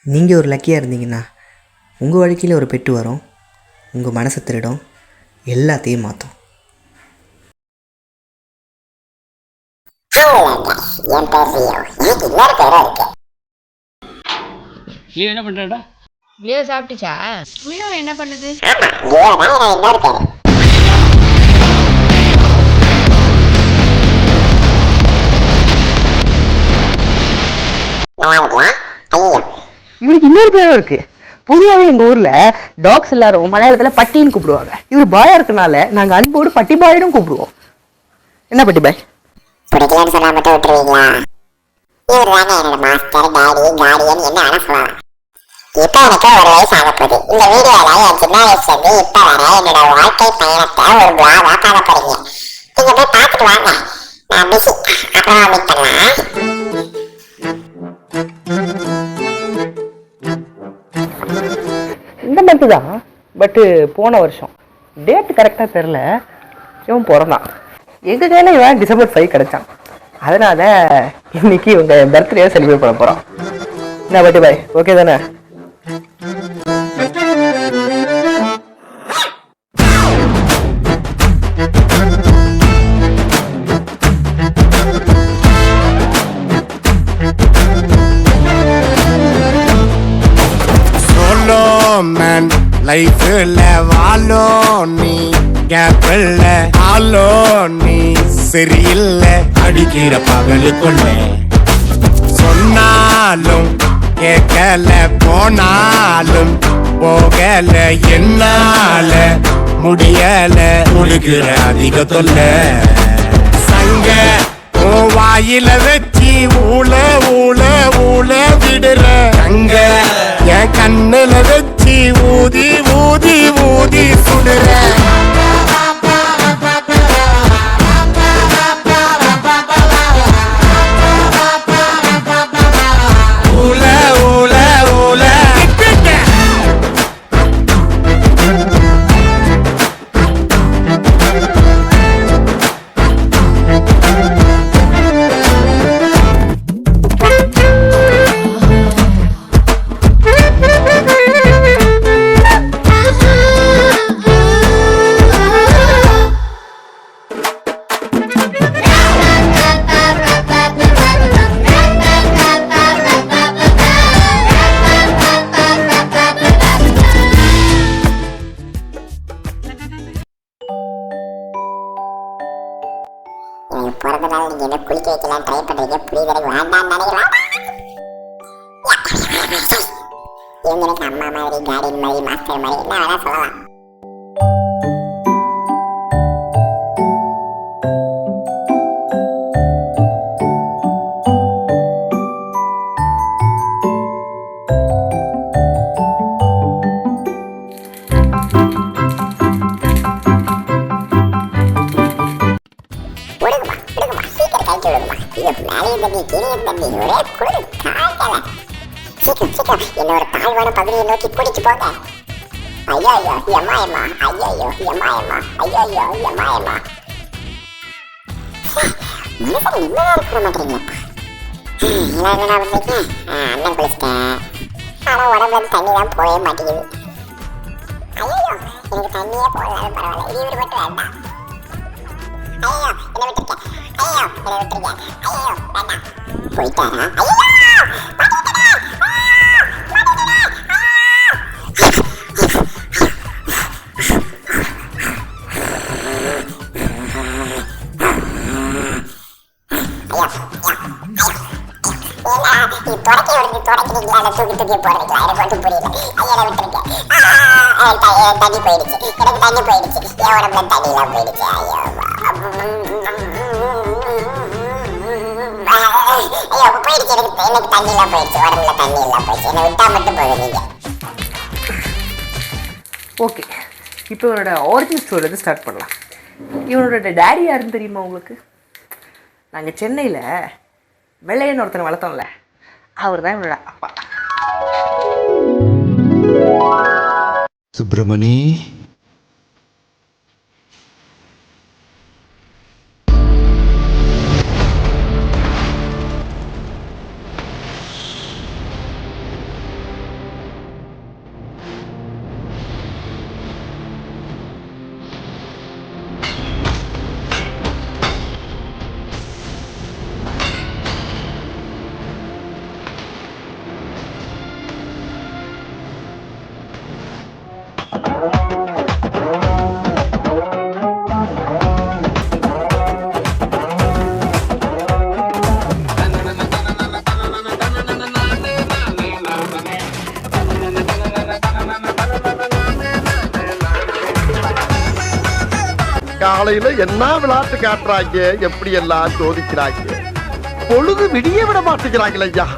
நீங்கள் ஒரு லக்கியாக இருந்தீங்கன்னா உங்கள் வாழ்க்கையில் ஒரு பெட்டு வரும், உங்கள் மனசை திருடும், எல்லாத்தையும் மாற்றும். என் பேர் லியோ. எனக்கு இன்னொரு பேரும் இருக்கு. லியோ என்ன பண்றடா? லியோ சாப்பிட்டுச்சா? லியோ என்ன பண்ணுது? ஆமா, லியோ தான் என்னோட இன்னொரு பேரு. இவருக்கு இன்னொரு பேரும் இருக்கு. பொதுவாகவே எங்கள் ஊரில் டாக்ஸ் எல்லாரும் மலையாளத்தில் பட்டின்னு கூப்பிடுவாங்க. இவர் பாயா இருக்கனால நாங்கள் அன்போடு பட்டி பாயிடும் கூப்பிடுவோம். என்ன பட்டி பாய்? பிடிக்கலன்னு சொன்னா மட்டும் விட்டுருவீங்களா? இவர் தாங்க என்னோட மாஸ்டர், டாடி, கார்டியன், என்ன வேணா சொல்லலாம். இப்ப எனக்கு ஒரு வயசு ஆக போகுது. இந்த வீடியோல என் சின்ன வயசுல இருந்து இப்ப வர என்னோட வாழ்க்கை பயணத்தை ஒரு பிளாகா பார்க்க போறீங்க. நீங்க போய் பார்த்துட்டு வாங்க. நான் பிஸி, அப்புறமா மீட் பண்ணலாம். இந்த மந்த்து தான், பட்டு போன வருஷம் டேட்டு கரெக்டாக தெரில. இவன் பிறந்தான். எங்கள் கையில் இவன் டிசம்பர் 5 கிடச்சான். அதனால் இன்னைக்கு இவங்க பர்த்டே செலிப்ரேட் பண்ண போகிறோம். என்ன பட்டி பாய், ஓகே தானே? லைஃப்ல வாழோ நீ, கேப்பில்ல ஆளோ நீ, சரியில்லை அடிக்கிற பகலுக்குள்ள. சொன்னாலும் கேட்கல, போனாலும் போகல, என்னால முடியல, முழுகிற அதிக தொல்ல. சங்க வாயில வச்சு ஊழ ஊழ ஊழ விடுற அங்க, என் கண்ணுல வச்சு ஊதி ஊதி ஊதி சுடுற. ஊழ ஊழ ஊழ பிறந்தனால நீங்க என்ன குளிக்க வைக்கலாம் ட்ரை பண்றீங்க, புரியுது வேண்டாம் நினைக்கலாம். இவங்க எனக்கு அம்மா மாதிரி, கார்டியன் மாதிரி, மாஸ்டர் மாதிரி, என்ன வேணா சொல்லலாம். என்னோட தாழ்வான பகுதியை நோக்கி கூட்டிட்டு போங்க. ஐயோ ஐயோ எம்மா எம்மா, ஐயோ ஐயோ எம்மா எம்மா, ஐயோ ஐயோ எம்மா எம்மா. மனுஷன் நிம்மதியா இருக்க மாட்டேங்கிறப்பா. எல்லாரும் என்ன பண்றீங்க? அண்ணன் குளிச்சிட்டேன், ஆனா உடம்புல தண்ணி தான் போகவே மாட்டேங்குது. ஐயோ எனக்கு தண்ணியே போகலாலும் பரவாயில்ல, இது இவர் மட்டும் வேண்டாம். ஐயோ என்ன விட்டுருக்கேன், ஐயோ என்ன விட்டுருக்கேன், ஐயோ வேண்டாம். போயிட்டாரா? ஐயோ தூக்கி தூக்கி போறதுக்கு எனக்கு மட்டும் புரியல. ஐயா விட்டுருக்கேன், தண்ணி போயிடுச்சு, எனக்கு தண்ணி போயிடுச்சு, என் உடம்புல தண்ணி எல்லாம் போயிடுச்சு. ஐயோ ஐயோ போயிடுச்சு, எனக்கு தண்ணி எல்லாம் போயிடுச்சு, உடம்புல தண்ணி எல்லாம் போயிடுச்சு. என்னை விட்டா மட்டும் போதும் நீங்க. ஓகே, இப்போ இவனோட ஒரிஜினல் ஸ்டோரியிலேருந்து ஸ்டார்ட் பண்ணலாம். இவனோட டேடி யாருன்னு தெரியுமா உங்களுக்கு? நாங்கள் சென்னையில் வெள்ளையன்னு ஒருத்தனை வளர்த்தோம்ல, அவர் தான் இவனோட அப்பா. சுப்பிரமணி, காலையில என்ன விளையாட்டு காட்டுறாங்க, எப்படி எல்லாம் சோதிக்கிறாங்க. பொழுது விடிய விட மாட்டேங்கிறாங்களே ஐயா.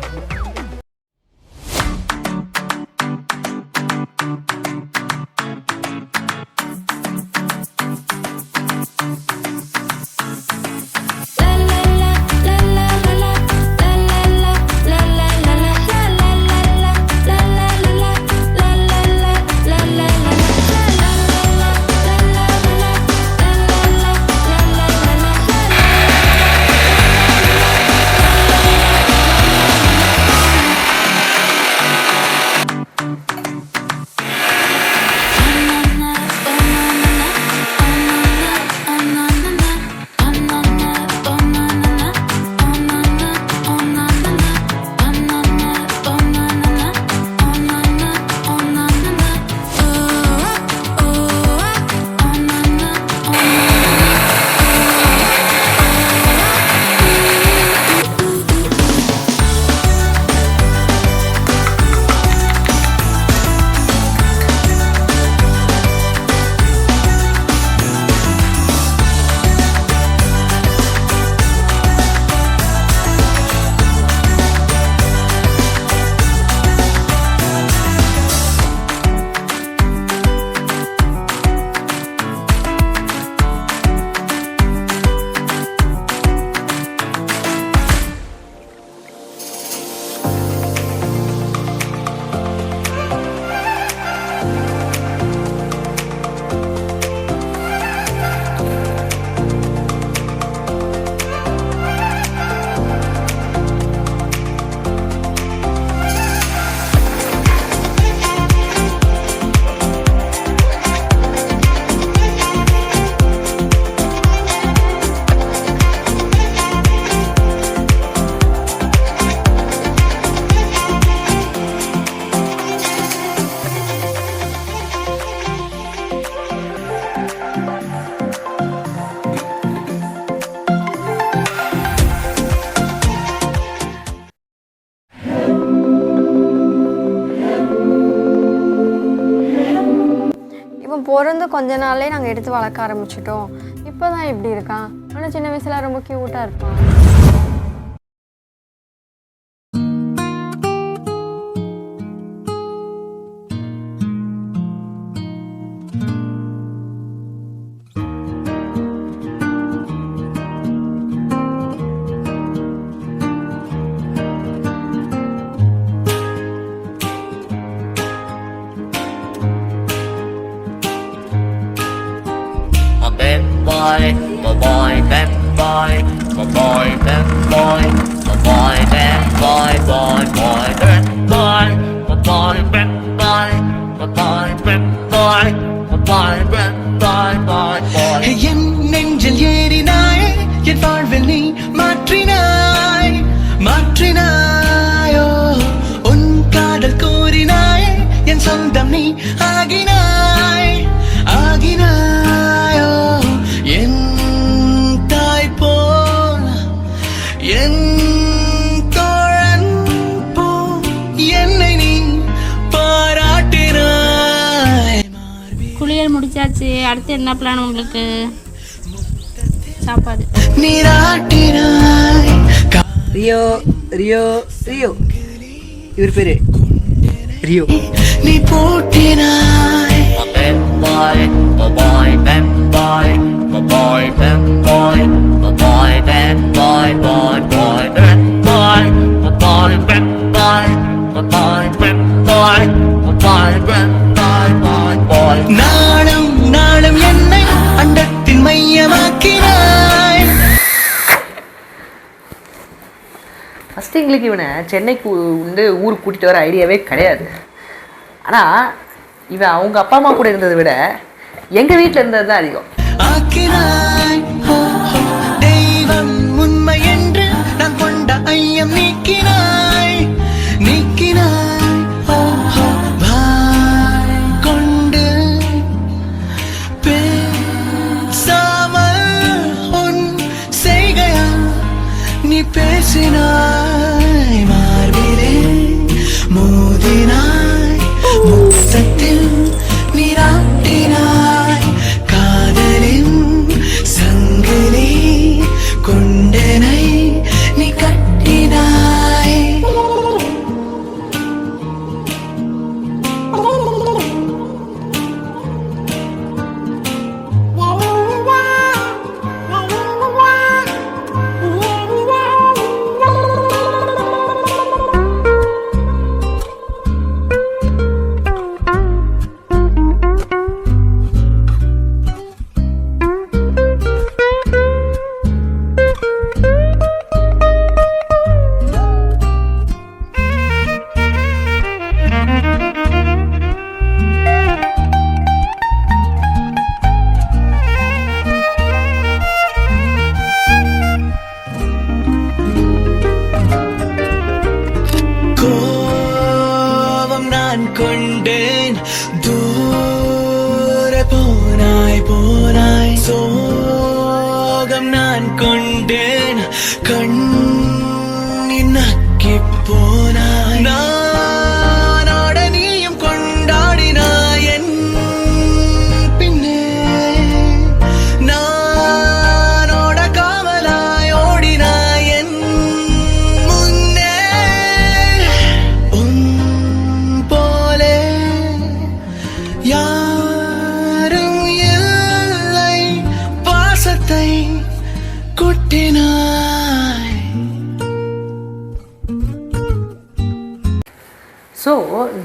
பிறந்து கொஞ்ச நாள்லேயே நாங்கள் எடுத்து வளர்க்க ஆரம்பிச்சிட்டோம். இப்போ தான் இப்படி இருக்கான். ஆனால் சின்ன வயசில் ரொம்ப க்யூட்டாக இருப்பான். My boy, bad boy, my boy, bad boy, my boy, bad boy, boy, boy, bad boy, my boy, bad boy, my boy, bad boy, my boy, bad boy, boy, boy. என் நெஞ்சில் ஏறினாய், என் வாழ்வில் நீ மாற்றினாய், மாற்றினாயோ. உன் காதல் கூறினாய், என் சொந்தம் நீ ஆகினாய், ஆகினாயோ. என் தாய் போல் என் தோழன் போல் என்னை நீ பாராட்டினாய். குளியல் முடிச்சாச்சு. அடுத்து என்ன பிளான் உங்களுக்கு? சாப்பாடு. நீராட்டினாய். ரியோ ரியோ ரியோ, இவர் பேரு ரியோ. நீ போட்டினாய். My boy, bad boy, my boy, bad boy, my boy, bad boy, boy, boy, bad boy, my boy, bad boy, my boy, bad boy, my boy, bad boy, boy, boy. நாளும் நாளும் என்னை அண்டத்தின் மையமாக்கினாய். First எங்களுக்கு இவனை சென்னைக்கு ஊருக்கு கூட்டிகிட்டு வர ஐடியாவே கிடையாது. ஆனால் இவன் அவங்க அப்பா அம்மா கூட இருந்ததை விட எங்கள் வீட்டில் இருந்தது தான் அதிகம். ஆக்கினாய். தெய்வம் உண்மை என்று நான் கொண்ட ஐயம் நீக்கினாய், நீக்கினாய். வாய் கொண்டு பேசாமல் உன் செய்கையா நீ பேசினாய். மார்பிலே மோதினாய், முத்தத்தில் நீராட்டினாய். காதலின் கோபம் நான் கொண்டேன் தூர போனாய் போனாய் சோகம் நான் கொண்டேன் கண்ணின் நக்கி போனாய் நானோட நீயும் கொண்டாடினாய் என் பின்னே நானோட காவலாய் ஓடினாய் என் முன்னே உன் போலே யாரும் இல்லை பாசத்தை கொட்டினாய். ஸோ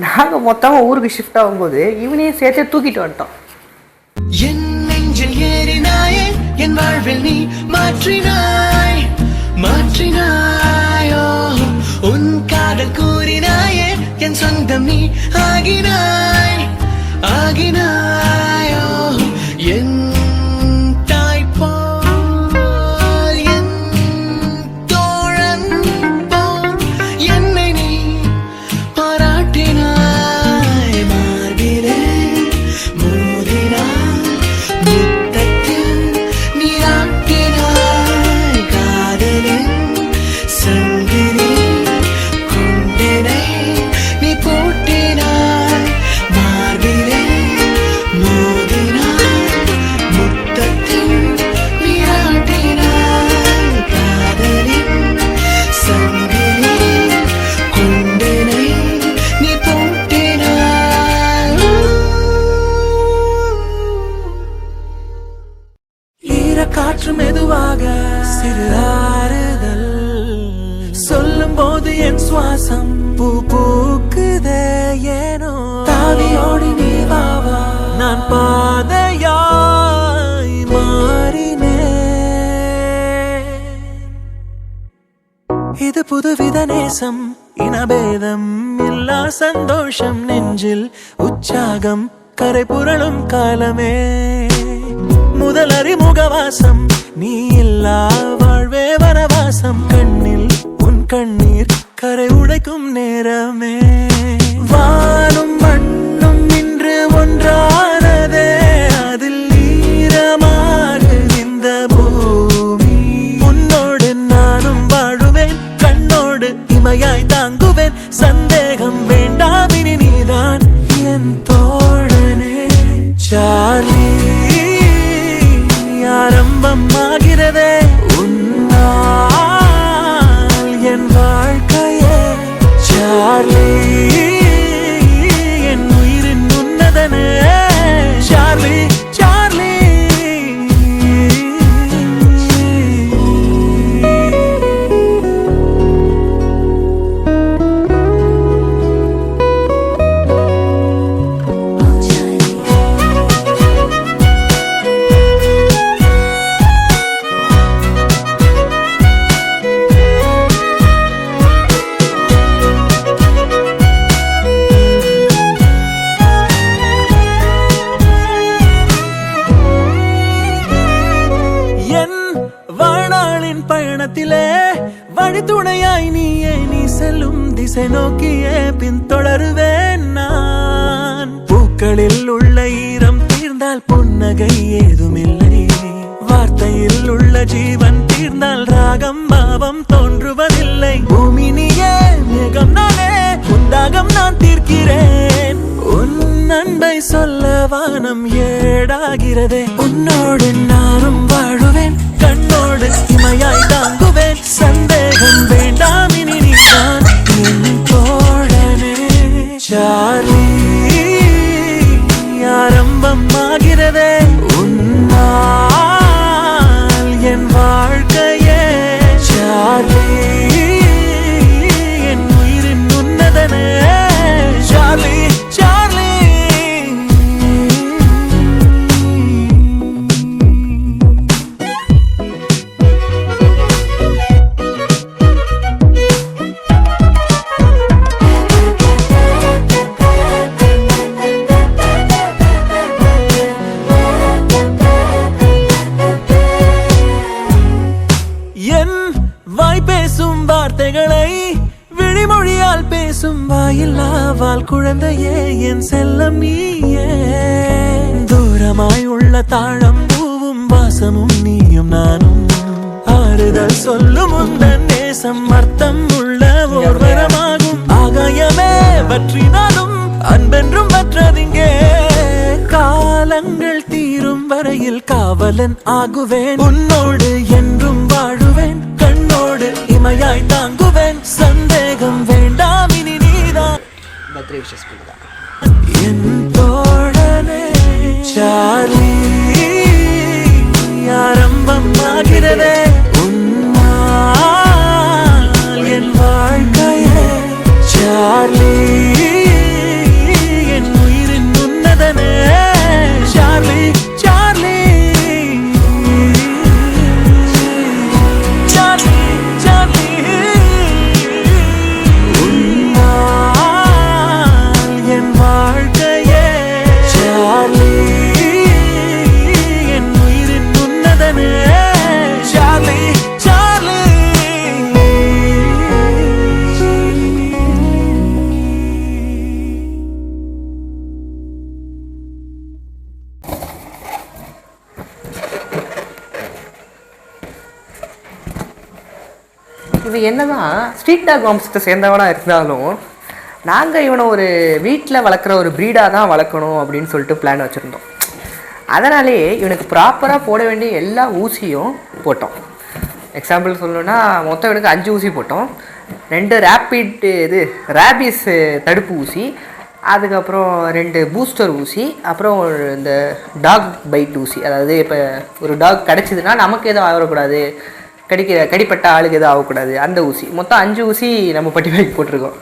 நாங்கள் மொத்தமாக ஊருக்கு ஷிஃப்ட் ஆகும்போது இவனையும் சேர்த்து தூக்கிட்டு வந்துட்டோம். என் நெஞ்சில் ஏறினாயே என் வாழ்வில் நீ மாற்றினாய் மாற்றினாயோ உன் காதல் கூறினாயே என் சொந்தம் நீ ஆகினாய் ஆகினாயோ என் தாய் போல் என் தோழன் போல் என்னை நீ பாராட்டினாய் மார்பிலே மோதினாய் முத்தத்தில் நீராட்டினாய் காதலின் சங்கிலி கொண்டினை நீ போட்டினாய் மார்பிலே மோதினாய் முத்தத்தில் நீராட்டினாய் காதலின் சங்கிலி கொண்டினை நீ போட்டினாய். ஈரக்காற்று மெதுவாக சிறு ஆறுதல் சொல்லும் போது என் சுவாசம் பூ பூக்குதே ஏனோ தாவியோடி நீ வாவா நான் பாதையாய் மாறினேன். இது புதுவித நேசம் இனபேதம் இல்லா சந்தோஷம் நெஞ்சில் உற்சாகம் கரை புரளும் காலமே முதல் அறிமுகவாசம் நீ இல்லா வாழ்வே வனவாசம் கண்ணில் உன் கண்ணீர் கரை உடைக்கும் நேரமே வானும் மண்ணும் இன்று ஒன்றானதே அதில் ஈரமாறு இந்த பூமி உன்னோடு நானும் வாழுவேன் கண்ணோடு இமையாய் தாங்குவேன் சந்தேகம் வேண்டாம் இனி நீதான் என் தோழனே சார்லி ஆரம்பம் ஆகிறதே உன்னால் என் வாழ்க்கையே சார்லி என் உயிரின் உன்னதனே சார்லி சார்லி வாழ்நாளின் பயணத்திலே வழித்துணையாய் நீயே நீ செல்லும் திசை நோக்கியே பின்தொடருவேன் நான் பூக்களில் உள்ள ஈரம் தீர்ந்தால் புன்னகை ஏதுமில்லை வார்த்தையில் உள்ள ஜீவன் தீர்ந்தால் ராகம் பாவம் தோன்றுவதில்லை பூமி நீயே மேகம் நானே உந்தாகம் நான் தீர்க்கிறேன் உன் அன்பை சொல்ல வானம் ஏடாகிறதே உன்னோடு நானும் வாழுவேன் கண்ணோடு இமையாய் தாங்குவேன் சந்தேகம் வேண்டாம் இனி நீதான் என் தோழனே சார்லி ஆரம்பம் ஆகிறதே உன்னால் என் வாழ்க்கையே சார்லி என் உயிரின் உன்னதனே சார்லி சார்லி கிளிமொழியால் பேசும் வாயில்லாவால் குழந்தையே என் செல்லம் நீயே. தூரமாய் உள்ள தாழம் பூவும் வாசமும் நீயும் நானும். ஆறுதல் சொல்லும் உந்தன் நேசம் அர்த்தம் உள்ள ஓர் வரமாகும். ஆகாயமே பற்றினாலும் அன்பென்றும் பற்றதிங்கே. காலங்கள் தீரும் வரையில் காவலன் ஆகுவேன். உன்னோடு என்றும் வாழுவேன். கண்ணோடு இமையாய் தாங்குவேன். சந்தேகம் வேண்டாம் இனி நீதான் பர்த்டே விஷஸ் பண்ணுதான் என் தோழனே. சார்லி ஆரம்பம் ஆகிறதே உன்னால் என் வாழ்க்கையே. சார்லி என் உயிரின் உன்னதனே. சார்லி சார்லி சார்லி சார்லி உன்னால் என் வாழ்க்கையே. சார்லி என் உயிரின் உன்னதனே. சார்லி சார்லி இவன் என்னதான் ஸ்ட்ரீட் டாக் வம்சத்தை சேர்ந்தவனாக இருந்தாலும் நாங்கள் இவனை ஒரு வீட்டில் வளர்க்குற ஒரு ப்ரீடாக தான் வளர்க்கணும் அப்படின்னு சொல்லிட்டு பிளான் வச்சுருந்தோம். அதனாலே இவனுக்கு ப்ராப்பராக போட வேண்டிய எல்லா ஊசியும் போட்டோம். எக்ஸாம்பிள் சொல்லணுன்னா மொத்தம் இவனுக்கு 5 ஊசி போட்டோம். 2 ரேபிஸ் தடுப்பு ஊசி, அதுக்கப்புறம் 2 பூஸ்டர் ஊசி, அப்புறம் இந்த டாக் பைட் ஊசி. அதாவது இப்போ ஒரு டாக் கடிச்சிதுன்னா நமக்கு எதுவும் ஆகக்கூடாது, கடிப்பட்ட ஆளுக்கு எதுவும் ஆகக்கூடாது, அந்த ஊசி. மொத்தம் 5 ஊசி நம்ம பட்டி வாங்கி போட்டிருக்கோம்.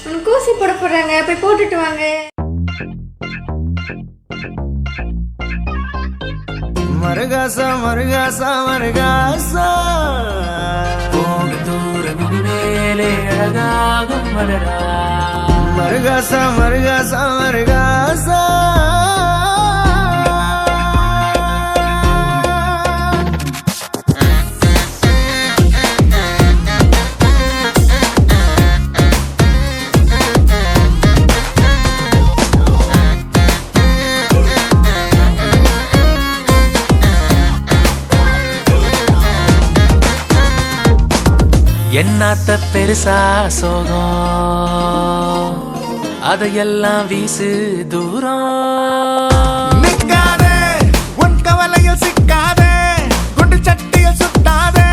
உனக்கு ஊசி போட போறாங்க, போய் போட்டுட்டு வாங்க. மருகாசா மருகாசா மருகாசா தூரம் மேலே அழகாகும் மலரா. மருகாசா மருகாசா மருகாசா என்னாத்த பெருசா சோகம் அதையெல்லாம் வீசு தூரம். நிக்காதே உன் கவலையில் சிக்காதே, குண்டு சட்டியில் சுத்தாதே,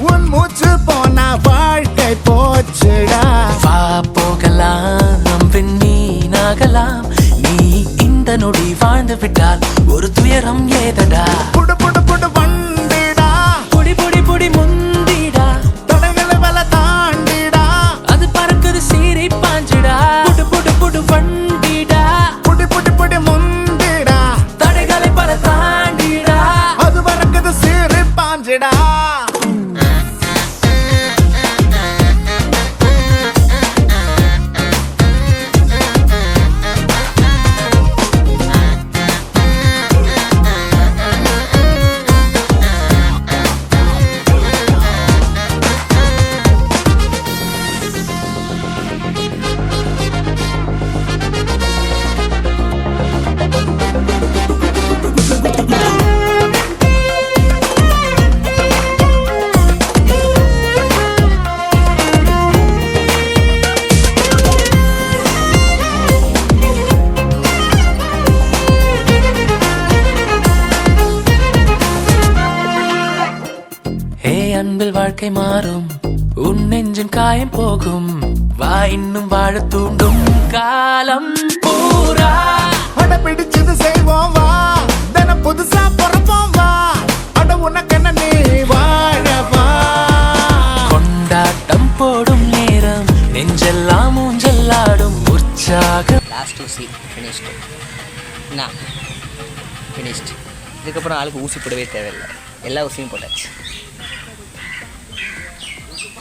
உன் மூச்சு போனா வாழ்க்கை போச்சுடா. வா போகலாம் நம் விண்ணீனாகலாம், நீ இந்த நொடி வாழ்ந்து விட்டால் ஒரு துயரம் ஏதடா. புடு புடு புடு வண்டிடா, புடி புடி புடி முந்திடா, தடைகளை வல தாண்டிடா, அது பறக்குது சீரை பாஞ்சிடா. புடு புடு புடு வண்டிடா, புடி புடி புடி முந்திடா, தடைகளை பல தாண்டிடா, அது பறக்குது சீரை பாஞ்சிடா. அன்பில் வாழ்க்கை மாறும், உன் நெஞ்சின் காயம் போகும், வா இன்னும் வாழ தூண்டும் காலம் பூரா. அட பிடிச்சது செய்வோம் வா, தினம் புதுசா பிறப்போம் வா, அட உனக்கென்ன நீ வாழவா. கொண்டாட்டம் போடும் நேரம் நெஞ்செல்லாம் ஊஞ்சல்லாடும் உற்சாகம். லாஸ்ட் ஊசி ஃபினிஷ்டு. என்ன ஃபினிஷ்டு. இதுக்கப்புறம் ஆளுக்கு ஊசி போடவே தேவையில்லை, எல்லா ஊசியும் போட்டாச்சு.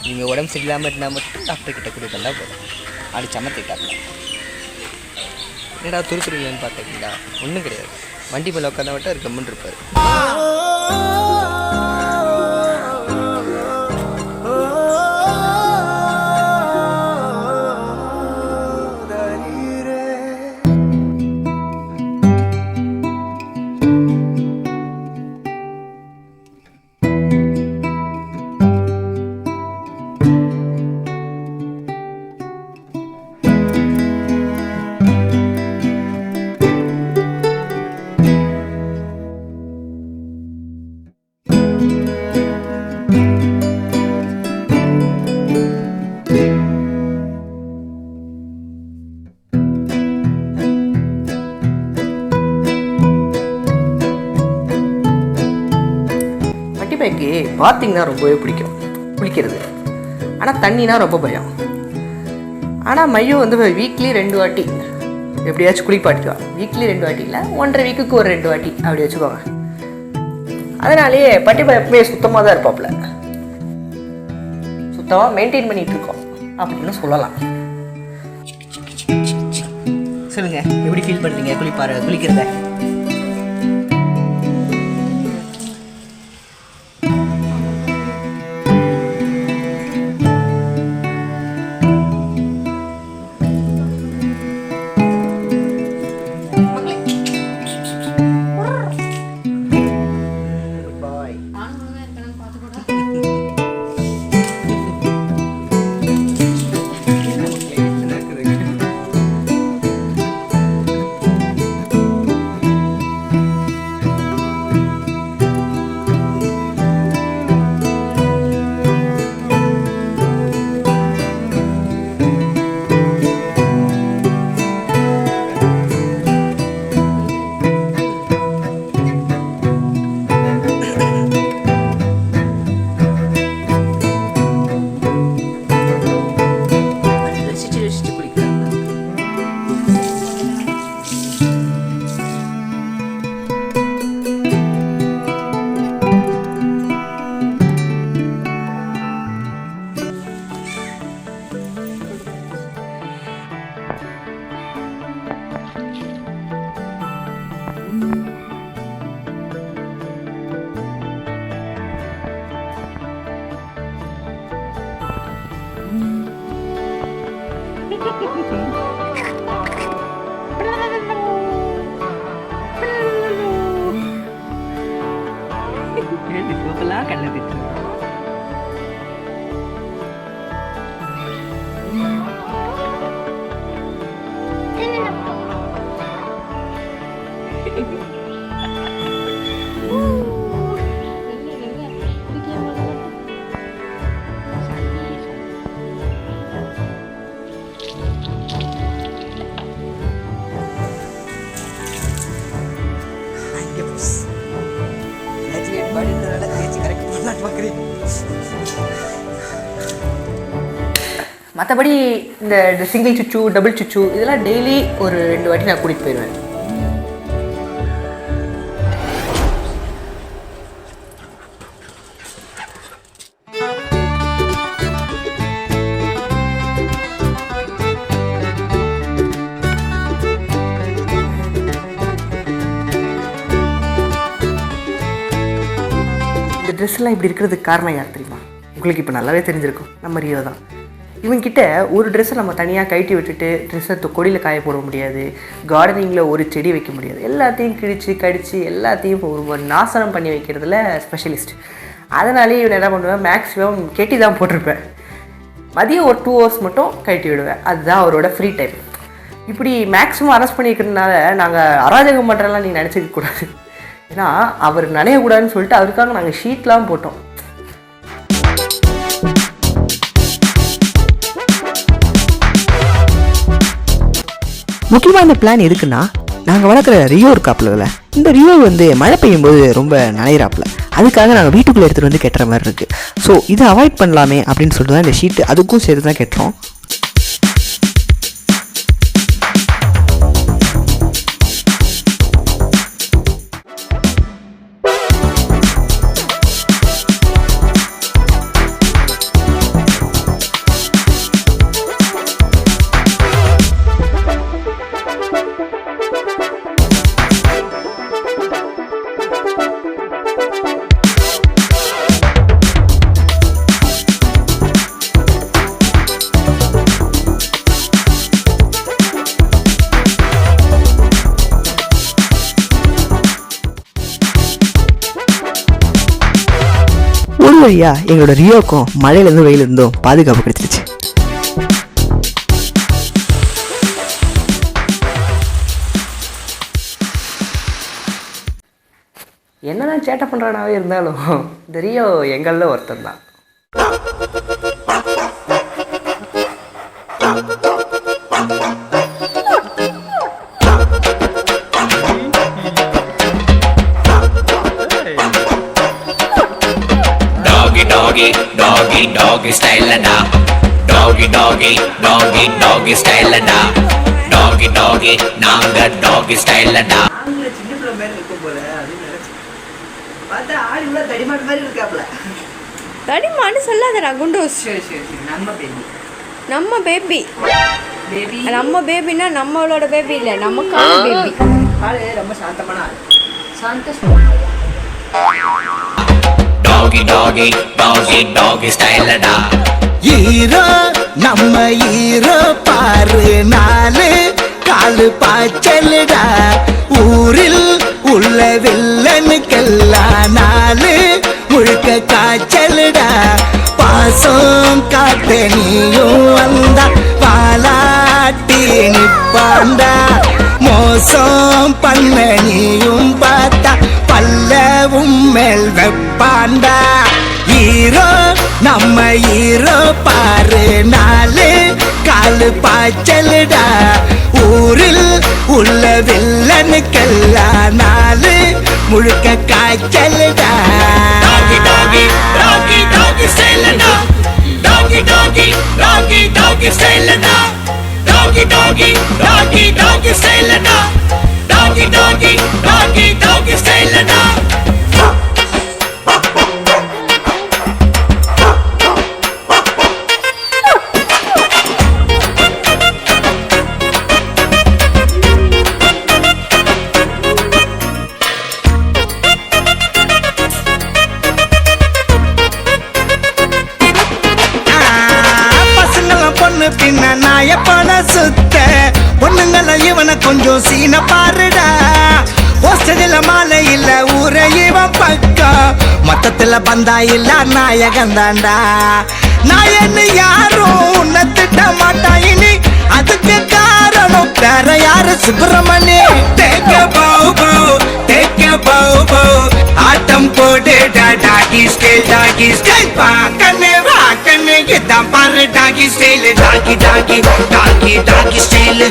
நீங்கள் உடம்பு சரியில்லாமல் இருந்தால் மட்டும் டாக்டர் கிட்ட கூட்டிட்டு வந்தால் போதும், ஆடு சமத்திட்டாங்க. என்னடா துரு இல்லைன்னு பார்த்துக்கிட்டா ஒன்றும் கிடையாது. வண்டி மேலே உட்காந்தா மட்டும் அவர் கம்முன்னு இருப்பார். பாத்திங் தான் ரொம்பவே பிடிக்கும், குளிக்கிறது. ஆனால் தண்ணினா ரொம்ப பயம். ஆனால் மையோ வந்து வீக்லி 2 வாட்டி எப்படியாச்சும் குளிப்பாட்டிடுவா. வீக்லி 2 வாட்டி இல்லை, 1.5 வீக்குக்கு ஒரு 2 வாட்டி அப்படி வச்சுக்கோங்க. அதனாலேயே பட்டிப்பா எப்பவுமே சுத்தமாக தான் இருப்பாப்புல, சுத்தமாக மெயின்டைன் பண்ணிகிட்டு இருக்கோம் அப்படின்னு சொல்லலாம். சொல்லுங்க, எப்படி ஃபீல் பண்ணுறீங்க குளிக்கிறத? மற்றபடி இந்த சிங்கிள் சுச்சு, டபுள் சுச்சு இதெல்லாம் டெய்லி ஒரு 2 வாட்டி நான் கூட்டிகிட்டு போயிடுவேன். இந்த ட்ரெஸ்லாம் இப்படி இருக்கிறதுக்கு காரணம் யார் தெரியுமா? உங்களுக்கு இப்போ நல்லாவே தெரிஞ்சிருக்கும், நம்ம ரியோ தான். இவங்கிட்ட ஒரு ட்ரெஸ்ஸை நம்ம தனியாக கழட்டி விட்டுட்டு ட்ரெஸ்ஸை கொடியில் காய போட முடியாது, கார்டனிங்கில் ஒரு செடி வைக்க முடியாது. எல்லாத்தையும் கிழிச்சு கடித்து எல்லாத்தையும் ஒரு நாசனம் பண்ணி வைக்கிறதுல ஸ்பெஷலிஸ்ட். அதனாலே இவன் என்ன பண்ணுவேன், மேக்ஸிமம் கெட்டி தான் போட்டிருப்பேன். மதியம் ஒரு 2 hours மட்டும் கழட்டி விடுவேன், அதுதான் அவரோட ஃப்ரீ டைம். இப்படி மேக்ஸிமம் அரெஸ்ட் பண்ணிக்கிறதுனால நாங்கள் அராஜகம் பண்ணுறலாம் நீ நினச்சிக்க கூடாது. ஏன்னா அவர் நனையக்கூடாதுன்னு சொல்லிட்டு அவருக்காக நாங்கள் ஷீட்லாம் போட்டோம். முக்கியமான பிளான் எதுக்குன்னா, நாங்கள் வளர்க்குற ரியோ இருக்காப்புல, இந்த ரியோ வந்து மழை பெய்யும் போது ரொம்ப நனையிறாப்புல. அதுக்காக நாங்கள் வீட்டுக்குள்ளே எடுத்துகிட்டு வந்து கெட்டுற மாதிரி இருக்குது. ஸோ இதை அவாய்ட் பண்ணலாமே அப்படின்னு சொல்லிட்டு தான் இந்த ஷீட்டு அதுக்கும் சேர்த்து தான் கெட்டுறோம். ஒரு வழியா எங்களோட ரியோக்கும் மழையிலேருந்து வெயிலிருந்தும் பாதுகாப்பு கிடைச்சிருச்சு. என்னதான் சேட்டை பண்ணுறானாவே இருந்தாலும் இந்த ரியோ எங்களில் ஒருத்தன் தான். doggy, doggy, doggy style da. Doggy, doggy, doggy, doggy style da. Doggy, doggy, naanga doggy style da. ஆளுங்கள சின்ன பிள்ளை மாதிரி இருக்கும் போல அப்படின்னு நினைச்சேன். பார்த்தா ஆள் இவ்வளோ தடிமாடு மாதிரி இருக்காப்புல. தடிமான்னு சொல்லாதடா குண்டூஸ். சரி நம்ம பேபி. நம்ம பேபி. பேபி. நம்ம பேபினா நம்மளோட பேபி இல்லை, நமக்கான பேபி. ஆளு ரொம்ப சாந்தமான ஆள். Doggy, doggy, doggy, doggy style da. ஈரோ நம்ம ஈரோ பாரு நாலு காலு பாய்ச்சலுடா. ஊரில் உள்ள வில்லனுக்கெல்லாம் நாலு முழுக்க காய்ச்சலுடா. பாசம் காட்ட நீயும் வந்தா பாலாட்டி நிப்பாண்டா. மோசம் பண்ண நீயும் பார்த்தா பல்லவும் மேல் வெப்பாண்டா. ஈரோ நம்ம ஈரோ பாரு நாலு காலு பாய்ச்சலுடா. ஊரில் உள்ள வில்லனுக்கெல்லாம் நாலு முழுக்க காய்ச்சலுடா. Doggy, doggy, doggy, doggy style da. Doggy, doggy, doggy, doggy style da. Doggy, doggy, doggy, doggy style da. Doggy, doggy, doggy, doggy style da. பசங்களாம் பொண்ணு பின்ன நாயப்பன சுத்த பொண்ணுங்கள இவனை கொஞ்சம் சீன பாருடா. போஸ்டரில் மாலை இல்ல ஊரை இவன் பக்கம் மொத்தத்துல பந்தா இல்ல நாயகந்தாண்டா. நாயன்னு யாரும் உன்னை திட்ட மாட்டான் இனி, அதுக்கு காரணம் வேற யாரு சுப்பிரமணி. தேக்க பாபு தேக்க பாபு ஆட்டம் போடுடா. டாகி ஸ்டைல் பாக்கன்னு வாக்கன்னு இதான் பாரு டாகி ஸ்டைல். டாகி டாகி டாகி டாகி ஸ்டைல்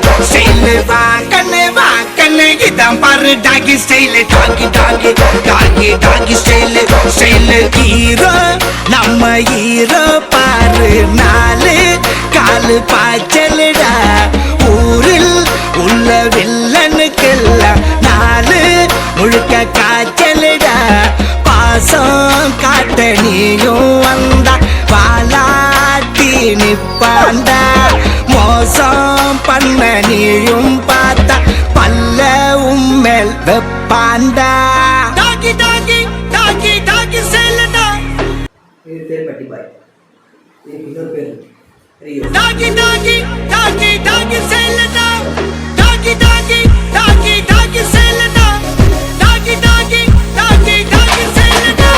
வாக்கன்னு இதான் பாரு டாகி ஸ்டைல். டாகி டாகி டாகி டாகி ஸ்டைல் ஹீரோ நம்ம ஹீரோ பாரு நாலு காலு பாய்ச்சலுடா. ஊரில் உள்ள வில்லனுக்கெல்லாம் நாலு முழுக்க காய்ச்சலுடா. பாசம் காட்ட நீயும் வந்தா பாலாட்டி நிப்பாண்டா. மோசம் பண்ண நீயும் பார்த்தா பல்லவும் மேல் வெப்பாண்டா. டாகி டாகி டாகி டாகி செல்லடா. இது பேர் பட்டி பாய். இதுக்கு இன்னொரு பேர் ரியோ. டாகி டாகி டாகி டாகி செல்லடா. டாகி டாகி டாகி டாகி செல்லடா. டாகி டாகி டாகி டாகி செல்லடா.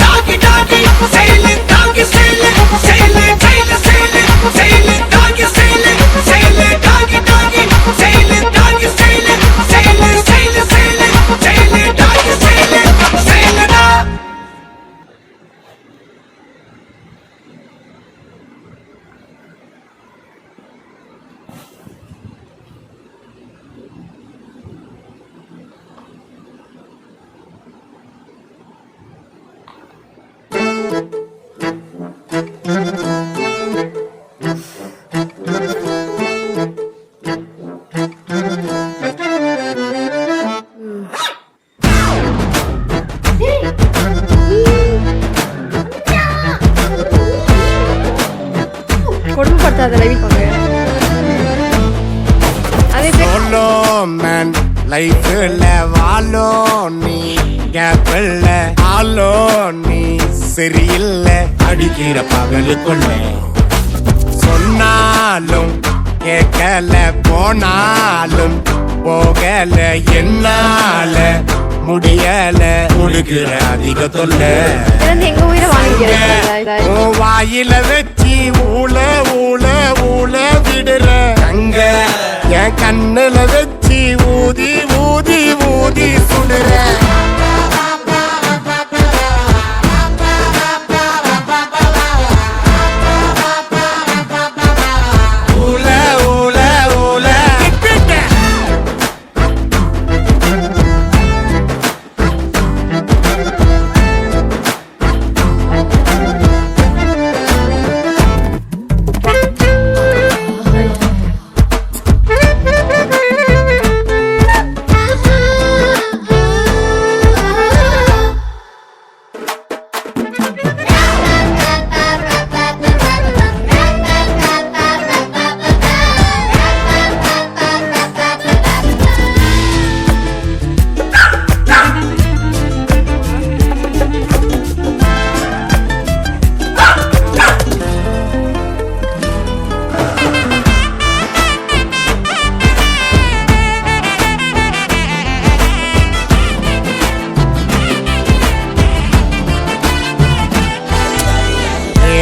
டாகி டாகி செல்ல டாகி செல்ல செல்ல செல்ல செல்ல செல்ல டாகி செல்ல செல்ல டாகி டாகி செல்ல டாகி செல்ல செல்ல செல்ல செல்ல செல்ல டாகி செல்ல செல்லடா. கொடுமைப்படுத்தாத லைவ் போங்க. அதே சோலோ மேன் லைஃப்ல வாலோ நீ கேப்பில்ல ஆலோ நீ சரியில்லை அடிக்கிற பகலுக்குள்ள சொன்னாலும் கேட்கல போனாலும் போகல என்னால முடியல கொடுக்கிற அதிக தொல்ல. எங்க உயிரை வாங்கிக்கிறேன். உன் வாயில வச்சு ஊழ ஊழ ஊழ விடுற அங்க என் கண்ணுல வச்சு ஊதி ஊதி ஊதி சுடுற. ஊழ ஊழ ஊழ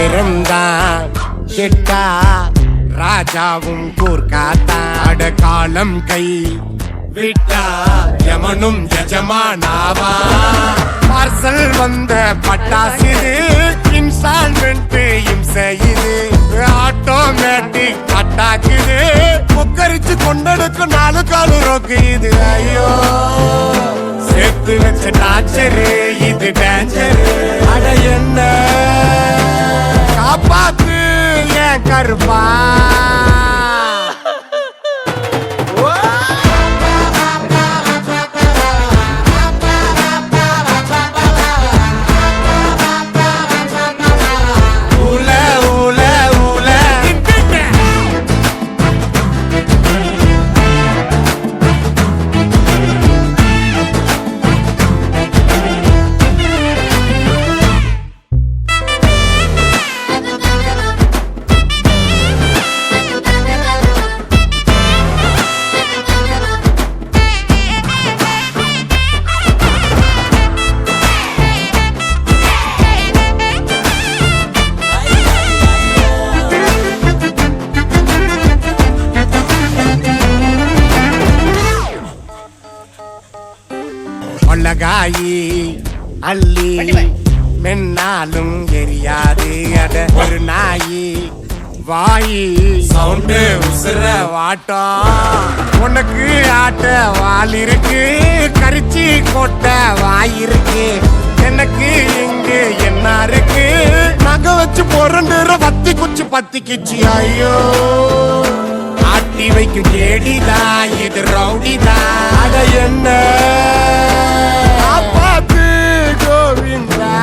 நேரம்தான் கெட்டா ராஜாவும் கூர்காத்தான் அடகாலம் கை விட்டா யமனும் எஜமானாவா பார்சல் வந்த பட்டாசு இன்ஸ்டால்மெண்ட் இம்சையுது ஆட்டோமேட்டிக் அட்டாக்குது புக்கரிச்சு கொண்டெடுக்கும் 4 காலு ரோக்குது ஐயோ சேர்த்து வச்ச டாச்சரு இது டேஞ்சரு அட என்ன காப்பாத்து ஏன் கருப்பா கொள்ளகாயி அள்ளி மென்னாலும் எரியாது அட ஒரு நாயி வாயி சவுண்டு உசுர வாட்டம் உனக்கு ஆட்ட வால் இருக்கு கரிச்சி கொட்ட வாய் இருக்கு எனக்கு இங்கு என்ன இருக்கு நகை வச்சு பொருண்டுற பத்தி குச்சி பத்திக்கிச்சு ஐயோ ஆட்டி வைக்கும் கேடிதா இது ரவுடிதா அட என்ன காப்பாத்து கோவிந்தா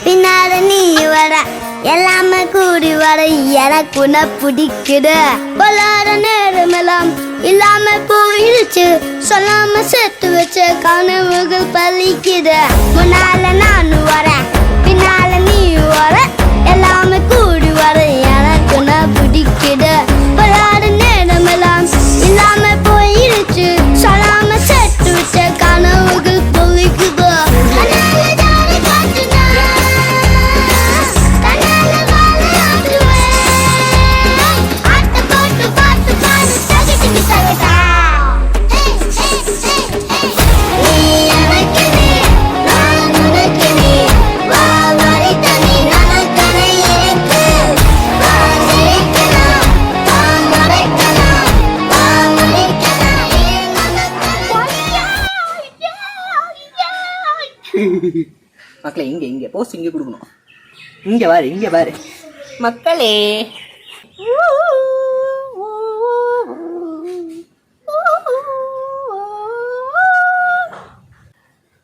பின்னால நீ வர எல்லாமே கூடி வர எனக்கு உன்னை பிடிக்குது பொல்லாத நேரமெல்லாம் இல்லாம போயிடுச்சு சொல்லாம சேர்த்து வச்ச கனவுகள் பலிக்குது முன்னால நான் வர பின்னால நீ வர எல்லாமே கூடி வர எனக்கு உன்னை பிடிக்குது பொல்லாத நேரமெல்லாம் இல்லாம போயிடுச்சு சொல்லாம சேர்த்து வச்ச கனவுகள் பலிக்குது மக்களே இங்க இங்க போஸ்ட் இங்க கொடுக்கணும். இங்க பாரு மக்களே.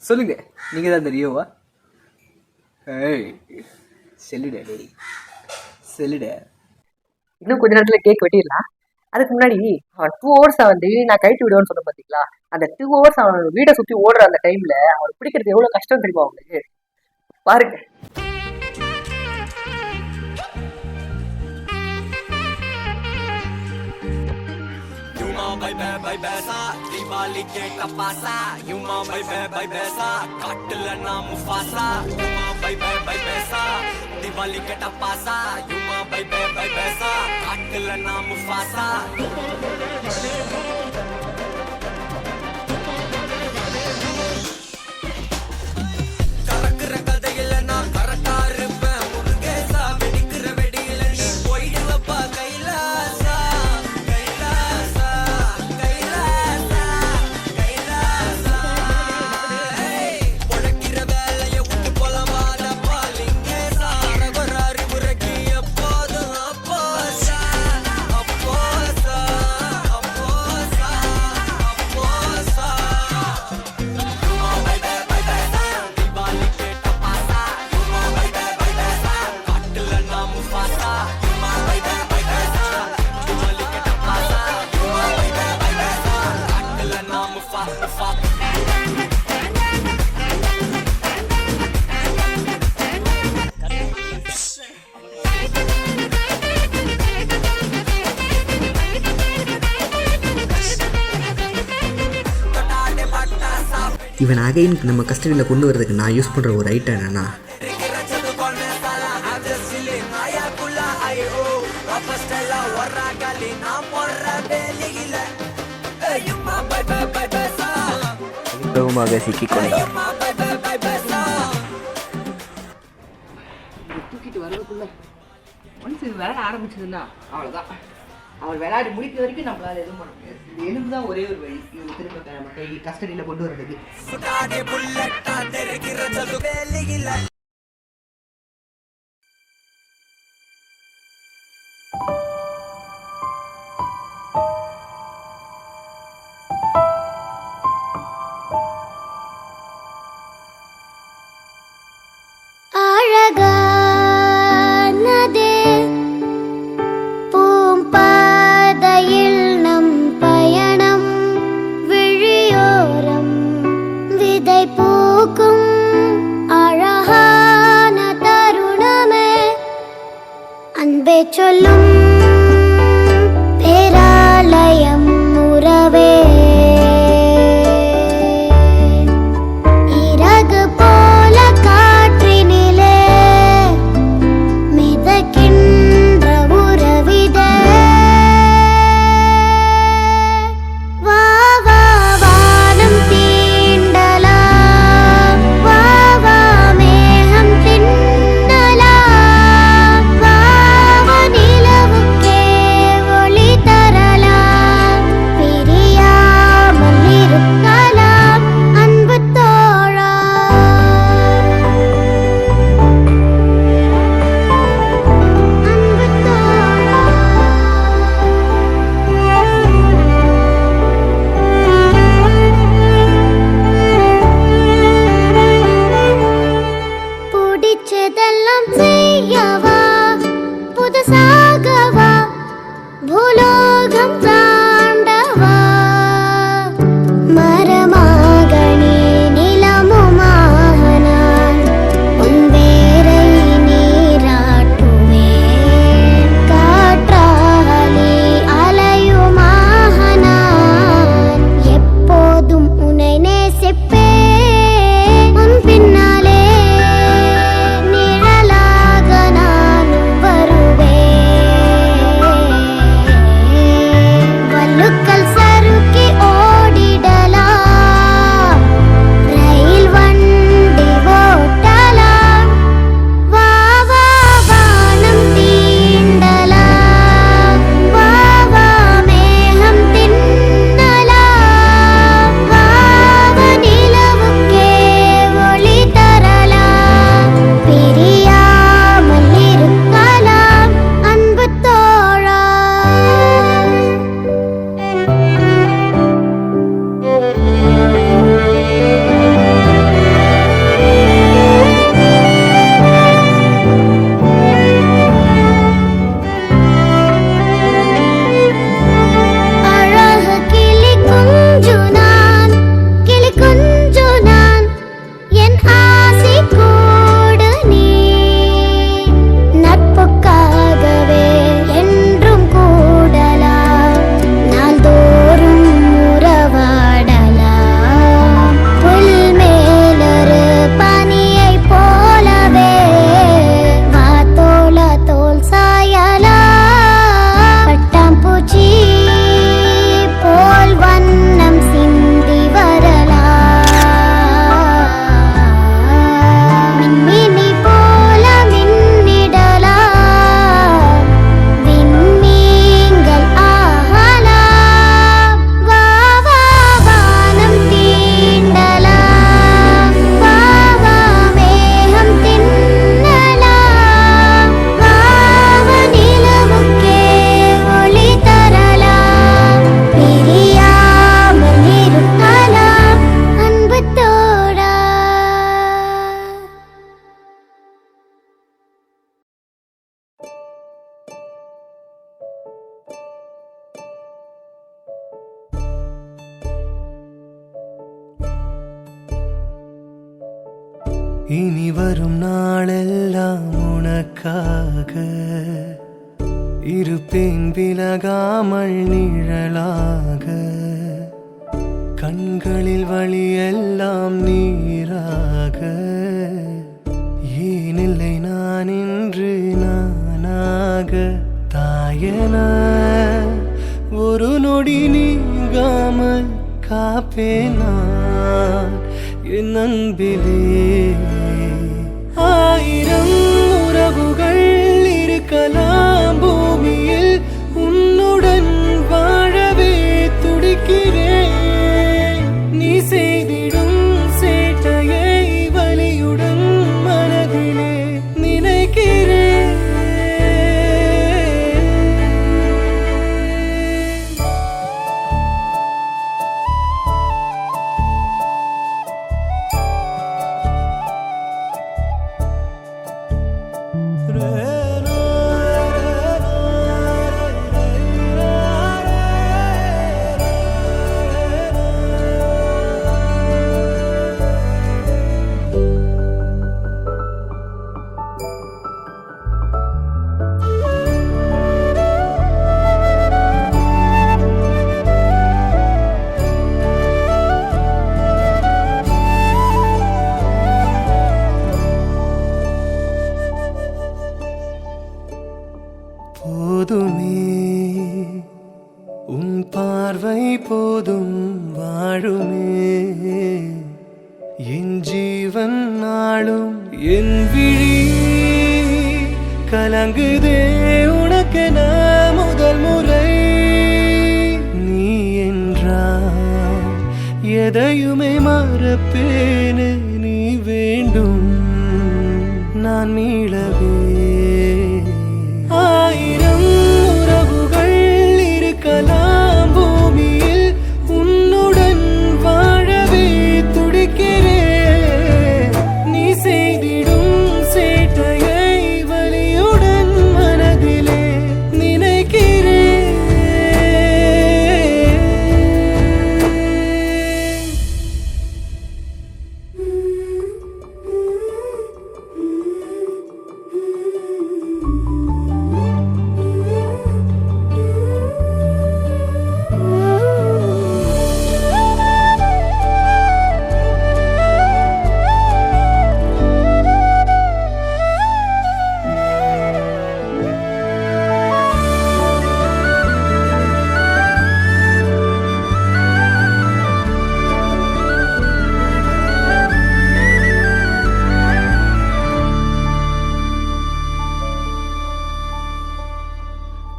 சொல்லுங்க, நீங்க தான் தெரியுமா? செல்லுடா டேய் செல்லுடா. இன்னும் கொஞ்ச நேரத்துல கேக் வெட்டிடலாம். அதுக்கு முன்னாடி 2 hours வந்து நான் கைட்டு விடுவேன்னு சொன்ன பாத்தீங்களா, அந்த 2 hours அவன் வீடை சுத்தி ஓடுற அந்த டைம்ல அவனுக்கு பிடிக்கிறது எவ்வளவு கஷ்டம் தெரியுமா அவனுக்கு? பாருங்க. You know my bad. பை பேசா தீபாவளி கேட்ட பாசா யுமா பை பேசா காட்டுல நான் முஃபாசா யுமா பை பேசா தீபாவளி கேட்ட பாசா யுமா பை பேசா காட்டுல நான் முஃபாசா கறக்குற கதையில நான் கரெக்டா இருப்பேன் முருகேசா வெடிக்கிற வெடியில நீ போயிடுவப்பா கைலாசா கைலாசா கைலாசா கைலாசா பொழக்கிற வேலைய விட்டு போலவாதப்பா லிங்கேசா அரகுற அறிவுரைக்கு எப்போதும் அப்போசா அப்போசா அப்போசா அப்போசா இவன் அகைனுக்கு நம்ம கஸ்டடியில் கொண்டு வரதுக்கு நான் யூஸ் பண்ணுற ஒரு ஐட்டம் என்னென்னா சிக்கிக்கொண்டார். தூக்கிட்டு வரதுக்குள்ள ஒன்ஸ் இது விளையாட ஆரம்பிச்சதுன்னா அவ்வளோதான். அவள் விளையாடி முடிக்கிற வரைக்கும் நம்மளால எதுவும் பண்ண முடியாது. இது எலும்பு தான் ஒரே ஒரு வழி இவங்க திரும்ப நம்ம கை கஸ்டடியில் கொண்டு வர்றதுக்கு. சொல்லும் பேராலயம் உறவே இறகு போல காற்றினிலே மிதக்கின்ற உறவிதே வா வா வானம் தீண்டலாம் வா வா மேகம் தின்னலாம் வா நிலவுக்கே ஒளி தரலாம் பிரியாமல் இருக்கலாம் அன்பு தோழா அன்பு தோழா பிடிச்சதெல்லாம் செய்யவா புதுசாகவா பூலோகம் தாண்டவா மரமாகனி நிலமுமாக நான் உன் வேரை நீராட்டுவேன் காற்றாலே அலையுமாக நான் எப்போதும் உன்னை நேசிப்பேன் உன் பின்னாலே நிழலாக நானும் வருவேன் வல்லுக்கள் சறுக்கி ஓடிடலாம் ரயில் வண்டி ஓட்டலாம் வா வா வானம் தீண்டலாம் வா வா மேகம் தின்னலாம் வா வா நில இனி வரும் நாளெல்லாம் உனக்காக இருப்பேன் விலகாமல் நிழலாக கண்களில் வழியெல்லாம் நீராக ஏனில்லை நான் இன்று நானாக தாயன ஒரு நொடி நீங்காமல் காப்பேன் நான் என் அன்பிலே ஆயிரம் உறவுகள் இருக்கலாம் பூமியில் உன்னுடன் வாழவே துடிக்கிறேன் நீ செய்திடும் சேட்டையை வலியுடன் மனதிலே நினைக்கிறேன் போதுமே உன் பார்வை போதும் வாழுமே என் ஜீவன் நாளும் என் விழி கலங்குதே உனக்கென முதல் முறை நீ என்றால் எதையுமே மறப்பேனே நீ வேண்டும் நான் மீளவே ஆயிரம் உறவுகள் இருக்கலாம் பூமியில் உன்னுடன் வாழவே துடிக்கிறேன் நீ செய்திடும் சேட்டையை வலியுடன் மனதிலே நினைக்கிறேன்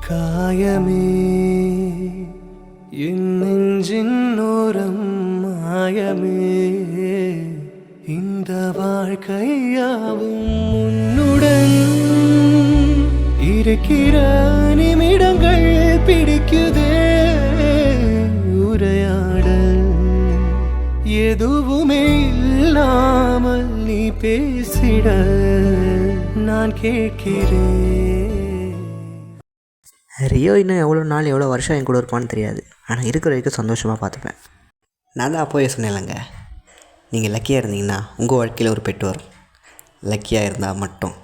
காயமே என் நெஞ்சின் ஓரம் மாயமே இந்த வாழ்க்கையாவும் உன்னுடன் இருக்கிற நிமிடங்கள் பிடிக்குதே உரையாடல் எதுவுமே இல்லாமல் நீ பேசிட நான் கேட்கிறேன் ரியோ இன்னும் எவ்வளோ நாள் எவ்வளோ வருஷம் என் கூட இருப்பான்னு தெரியாது, ஆனால் இருக்கிற வரைக்கும் சந்தோஷமாக பார்த்துப்பேன். நான் தான் அப்போவே சொன்னேன்லங்க, நீங்கள் லக்கியாக இருந்தீங்கன்னா உங்கள் வாழ்க்கையில் ஒரு பெட்டு வரும். லக்கியாக இருந்தால் மட்டும்